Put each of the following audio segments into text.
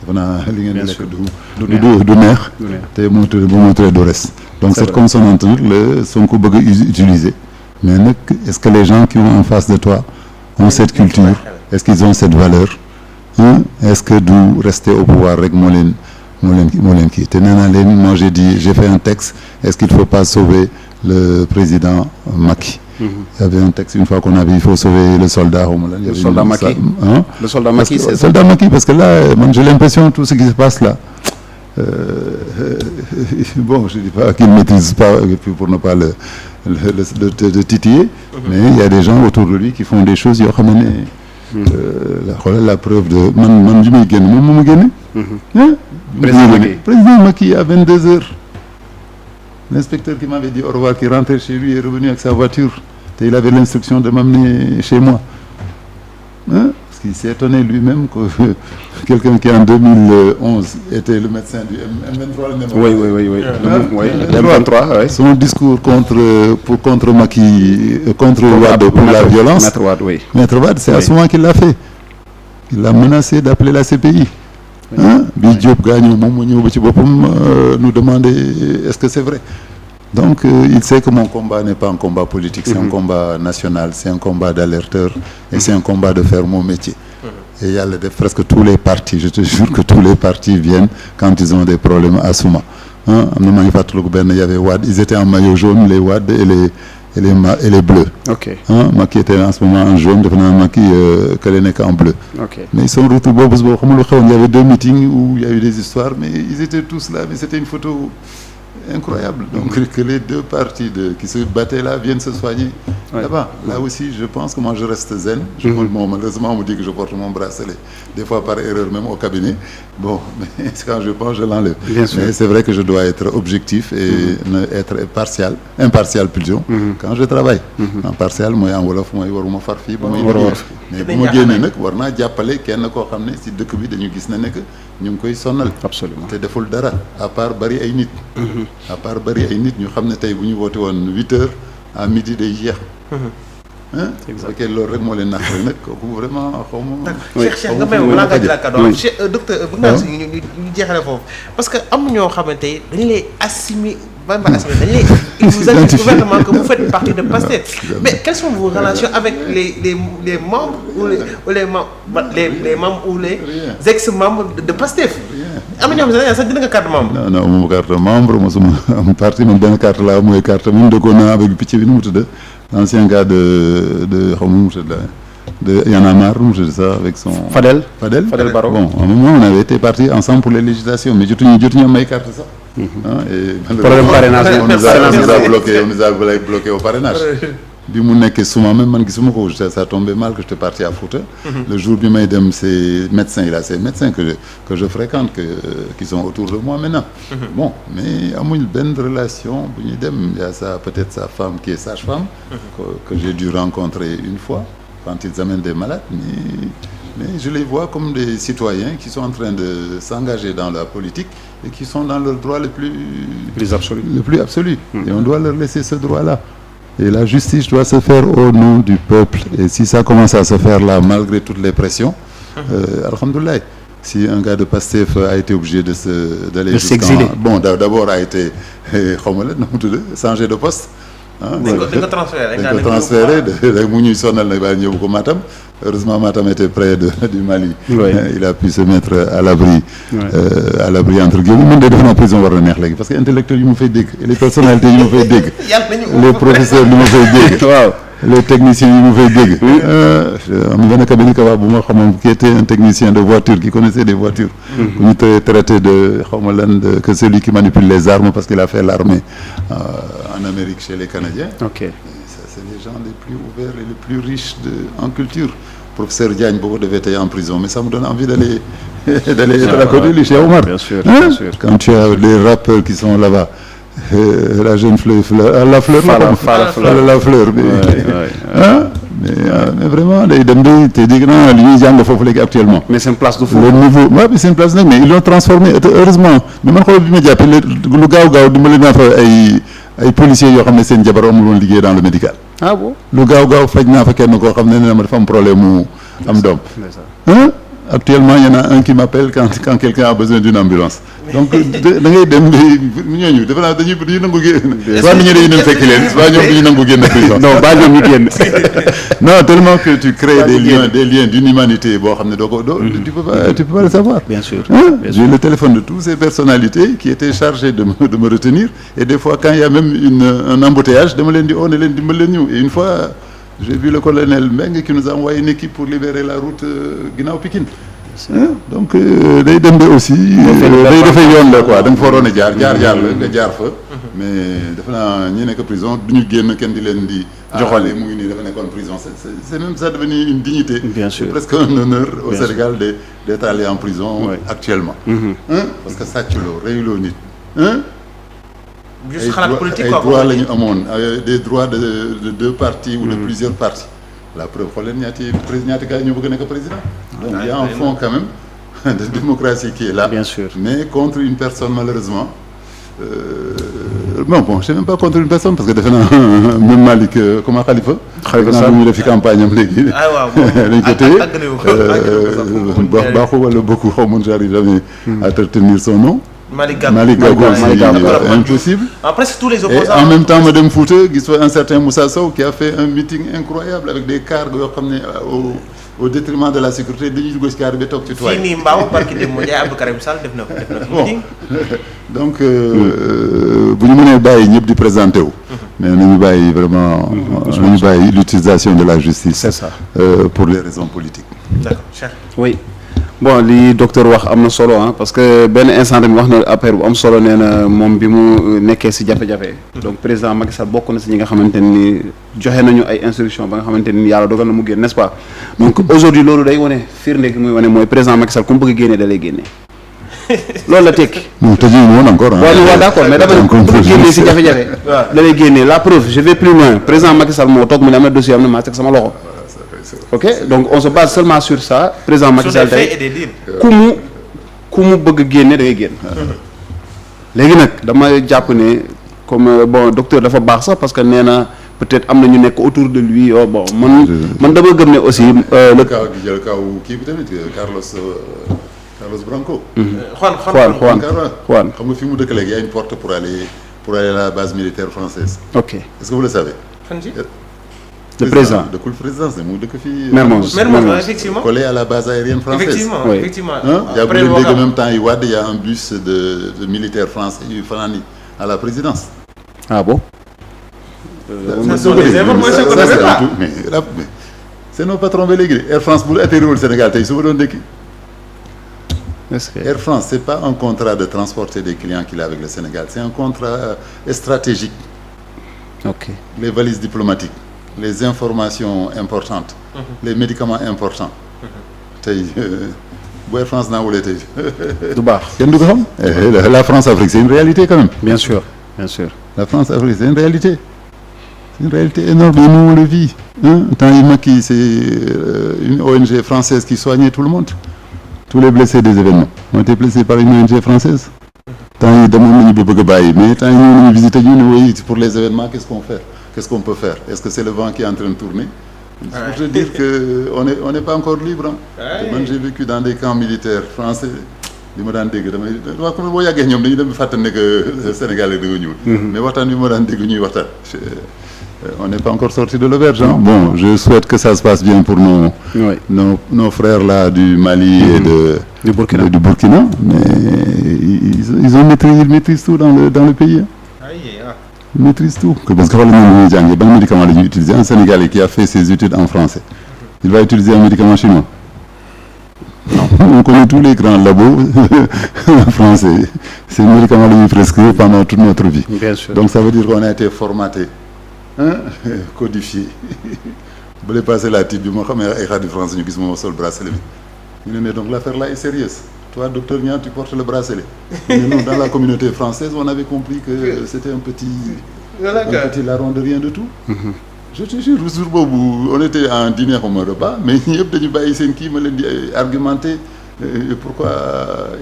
defe naa li ngeen di lekk du neex te bu moytuwulee du res donc cette consonante nag la Sonko bëgg a utiliser mais nag est-ce que les gens qui ont en face de toi ont cette culture est-ce qu'ils ont cette valeur est-ce que du rester au pouvoir rek moo leen kii te nee naa leen moi j'ai fait un texte est-ce qu'il faut pas sauver le président Macky. Il y avait un texte une fois qu'on avait il faut sauver le soldat le soldat Macky le soldat Macky c'est soldat Macky parce que là man j'ai l'impression tout ce qui se passe là bon je dis pas qu'il maîtrise pas pour ne pas le titiller mais il y a des gens autour de lui qui font des choses yoo xam ne xoolal la preuve de man ju may génn moom moo ma génne président Macky à 22 heures l'inspecteur qui m'avait dit au revoir qui rentrait chez lui est revenu avec sa voiture et il avait l'instruction de m'amener chez moi parce qu'il s'est étonné lui-même que quelqu'un qui en 2011 était le médecin du M23 oui M23 son discours contre Macky contre Wade pour la violence Maître Wade c'est à ce moment qu'il l'a fait il a menacé d'appeler la CPI bi Diop gaañoo moom mu ñëw ba ci boppam nous demander est-ce que c'est vrai donc il sait que mon combat n'est pas un combat politique c'est un combat national c'est un combat d'alerteur et c'est un combat de faire mon métier et yàlla def presque tous les partis je te jure que tous les partis viennent quand ils ont des problèmes à Souma am na maa ngi fàttaliku benn il y avait Wade ils étaient en maillot jaune les Wade et les bleus. Ok. Macky était en ce moment en jaune defe naa Macky kële nekk en bleu. Ok. Mais ils sont retrouvés boobu xam nga lu xewoon il y avait 2 meetings où il y a eu des histoires mais ils étaient tous là mais c'était une photo incroyable donc que les 2 partis qui se battaient là viennent se soigner là-bas. Là aussi je pense que moi je reste zen. Malheureusement on me dit que je porte mon bracelet des fois par erreur même au cabinet bon mais quand je pense je l'enlève. Bien sûr. Mais c'est vrai que je dois être objectif et être impartial plutôt quand je travaille. Impartial mooy en wolof mooy waruma far fii ba muy mais bu ma génnee nag war naa jàppale kenn koo xam ne si dëkk bi dañu gis na nekk ñu ngi koy sonal. Absolument. te deful dara à part bari ay nit. à part bari ay nit ñu xam ne tey bu ñu woote woon 8 heures à midi day jeex. exactement loolu rek moo leen nax rek nag kooku vraiment xaw ma. Cheikh nga may ma balaa ngaa jëlaat kàddu Cheikh docteur bëgg naa si ñu jeexale foofu parce que am ñoo xamante dañu lay assimiler il vous indique ouvertement que vous faites partie de Pastef mais quelles sont vos relations avec les membres ou les membres ou les ex-membres de Pastef am na ñoo xam ne sax dina nga carte membre. non moom carte membre mosuma am parti man benn carte laa mooy carte mu dëkkoon naa avec picc bi nu mu tudd ancien gars de xaw ma nu mu tudd de Y'en a marre nu mu tudd ça avec son Fadel Barro bon à un moment on avait été partis ensemble pour les législations mais jotuñu am ay carte sax. Et problème parrainage on nous a bloqué au parrainage. bi mu nekkee suma même man gisuma ko ça tombait mal que j'étais parti à Fouta. Le jour bi may dem ces médecins il a ces médecins que je fréquente qui sont autour de moi maintenant. Bon mais amuñ benn relation bu ñuy dem il y a ça peut-être sa femme qui est sage-femme. que j'ai dû rencontrer une fois quand ils amènent des malades mais je les vois comme des citoyens qui sont en train de s'engager dans la politique et qui sont dans leur droit le plus absolu. Et on doit leur laisser ce droit-là. Et la justice doit se faire au nom du peuple. Et si ça commence à se faire là, malgré toutes les pressions, alhamdoulilah, si un gars de Pastef a été obligé d'aller s'exiler. Bon, d'abord a été changé de poste. dañ ko transféré mu ñuy sonal nag ba ñëw ko Matam heureusement Matam était près du Mali. Il a pu se mettre à l'abri entre guillemets man de def naa prison war na neex léegi parce que intellectuels yi ma fay dégg et les personnalités yi ma fay dégg les professeurs yi ma fay dégg waaw les techniciens yi ma fay dégg am benn cabinet kaba bu ma xamoon qui était un technicien de voiture qui connaissait des voitures ku ñu traité de xaw ma lan que celui qui manipule les armes parce qu'il a fait l'armée en Amérique chez les Canadiens. Ok. Ça c'est les gens les plus ouverts et les plus riches en culture. Professeur Diagne boobu devait être en prison mais ça me donne envie d'aller être à côté de lui chez Omar. Bien sûr, bien sûr. Quand tu as les rappeurs qui sont là-bas la jeune fleur la fleur bi mais vraiment day dem di te dégg naa li ñuy jàng foofu léegi actuellement. mais c'est une place de fou. Le niveau waaw mais c'est une place nag mais ils l'ont transformé heureusement mais man xool bi ma jàppee lu gaaw dimbali naa fa ay policiers yoo xam ne seen jabar amul woon liggéey dans le médical. Ah bon. lu gaaw faj naa fa kenn koo xam ne dafa am problème mu am doom. actuellement il y en a un qui m'appelle quand quelqu'un a besoin d'une ambulance donc da ngay dem ñooñu defe naa dañuy nangu génn soit nit ñi dañuy dem fekki leen soit ñoom dañuy nangu génn prison non baa ñoom ñu génn non tellement que tu crées des liens d'une humanité boo xam ne tu peux pas le savoir bien sûr j'ai le téléphone de toutes ces personnalités qui étaient chargées de me retenir et des fois quand il y a même un embouteillage dama leen di ne leen dimbal leen ñu et une fois j'ai vu le colonel Mbengue qui nous a envoyé une équipe pour libérer la route ginnaaw Pikine donc day dem ba aussi day dafay yoon la quoi da nga fa waroon a jaar la nga jaar fa mais defe naa ñi nekk prison du ñu génn kenn di leen di joxale mu ngi nii dafa nekkoon prison c'est même ça devenu une dignité bien sûr c'est presque un honneur au Sénégal d'être allé en prison actuellement parce que sàcculoo reyuloo nit juste xalaat politique ay droits la ñu amoon des droits de deux partis ou de plusieurs partis la preuve xool leen ñaati gars ñoo bëgg a nekk président donc il y a un fond quand même de démocratie qui est là bien sûr mais contre une personne malheureusement bon je sais même pas contre une personne parce que defe naa même Malick comment Khalifa naa ñu def fi campagne am léegi dañ ko téye baaxu wala beaucoup xaw ma j'arrive jamais à retenir son nom Malick Gakou impossible. Presque tous les opposants. Et en même temps ma dem Fouta gis fa un certain Moussa Sow qui a fait un meeting incroyable avec des cars yoo xam ne au détriment de la sécurité dañuy dugg ci car bi toog ci toit. fii nii Mbao barki dem Ndiaye Abdou Karim Sall def na meeting. donc bu ñu mënee bàyyi ñëpp di présenté wu. mais nañu bàyyi vraiment nañu bàyyi l'utilisation de la justice. c'est ça pour les raisons politiques. D'accord, Cheikh. Oui. Bon li docteur wax am na solo parce que benn instant tamit wax na affaire bu am solo nee na moom bi mu nekkee si jafe-jafe. donc président Macky Sall bokk na si ñi nga xamante ni joxe nañu ay instructions ba nga xamante ni yàlla dogal na mu génn n'est-ce pas. donc aujourd'hui loolu day wane firnde gi muy wane mooy président Macky Sall ku mu bëgg a génnee da lay génne. loolu la tekki. non tëjee woon encore waaw d'accord mais dafa ne ku bëgg a génnee si jafe-jafe. da lay génnee la preuve je vais plus loin président Macky Sall moo toog mu ne am na dossier am na maa teg sama loxo. ok donc on se base seulement sur ça président Macky Sall tey ku mu bëgg génne da ngay génn. léegi nag dama jàpp ne comme bon docteur dafa baax sax parce que nee na peut-être am na ñu nekk autour de lui bon man dama gëm ne aussi. le cas di jël kaw kii bi tamit Carlos Branco. Juan xam nga fi mu dëkk léegi y a une porte pour aller à la base militaire française. ok est-ce que vous le savez. le président de cool présidence mu dëkk fii. Mermoz effectivement. collé à la base aérienne française. effectivement. après bu leen même temps yi Wade y a un bus de militaires français yu fanaan à la présidence. ah bon. ce sont des informations qu'on n'avait pas. mais c'est nos patrons ba léegi Air France bu atterriwul Sénégal tey su ma doon dëkk. Air France c'est pas un contrat de transporter des clients qu'il a avec le Sénégal c'est un contrat stratégique. ok les valises diplomatiques. les informations importantes. les médicaments importants. tey bu Air France naawulee tey. du baax kenn du ko xam. la France-Afrique c'est une réalité quand même. bien sûr. la France-Afrique c'est une réalité. c'est une réalité énorme et nous on le vit. temps yi Macky c'est une ONG française qui soignait tout le monde. tous les blessés des événements ont été blessés par une ONG française. temps yi demoon nañu ba bëgg a bàyyi mais temps yi ñëw nañu visiter ñu ne oui pour les événements qu'est-ce qu'on peut faire est-ce que c'est le vent qui est en train de tourner. pour te dire que on n'est pas encore libre man j'ai vécu dans des camps militaires français li ma daan dégg damay wax ko boo yàggee ñoom dañu dem fàtte ne que Sénégal yi da nga ñuul mais waxtaan bi ma daan dégg ñuy waxtaan on n'est pas encore sorti de l'auberge bon je souhaite que ça se passe bien pour nos frères là du Mali et du Burkina mais ils maîtrisent tout dans le pays ils maîtrisent tout parce que xoolal ñun ñuy jàngee ban médicament la ñuy utiliser un Sénégalais qui a fait ses études en français il va utiliser un médicament chinois non on connaît tous les grands labos français ces médicaments la ñuy prescrire pendant toute notre vie. Bien sûr. Donc ça veut dire qu'on a été formaté codifié bu lay passé la type bi moo xamee ay xarit français ñu gis moom sol bracelet bi ñu ne donc l'affaire là est sérieuse. Toi, docteur Niang, tu portes le bracelet. Mais non, dans la communauté française, on avait compris que c'était un petit larron de rien de tout. Je te jure, jour boobu on était en dîner comme un repas, mais ñëpp dañu bàyyi seen kii ma leen di argumenter pourquoi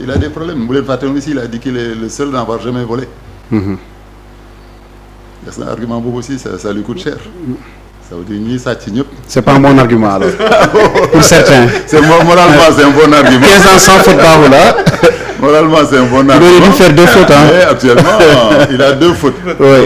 il a des problèmes. Bu leen fàtte aussi, il a dit qu'il est le seul à n'avoir jamais volé. C'est un argument boobu aussi, ça lui coûte cher. ça veut dire ñiy sàcc ñëpp. c'est pas un bon argument alors. Pour certains. C'est moralement c'est un bon argument. 15 ans sans faute baaxul là. Moralement c'est un bon argument. Il aurait dû faire 2 fautes hein. Mais actuellement il a 2 fautes. Oui.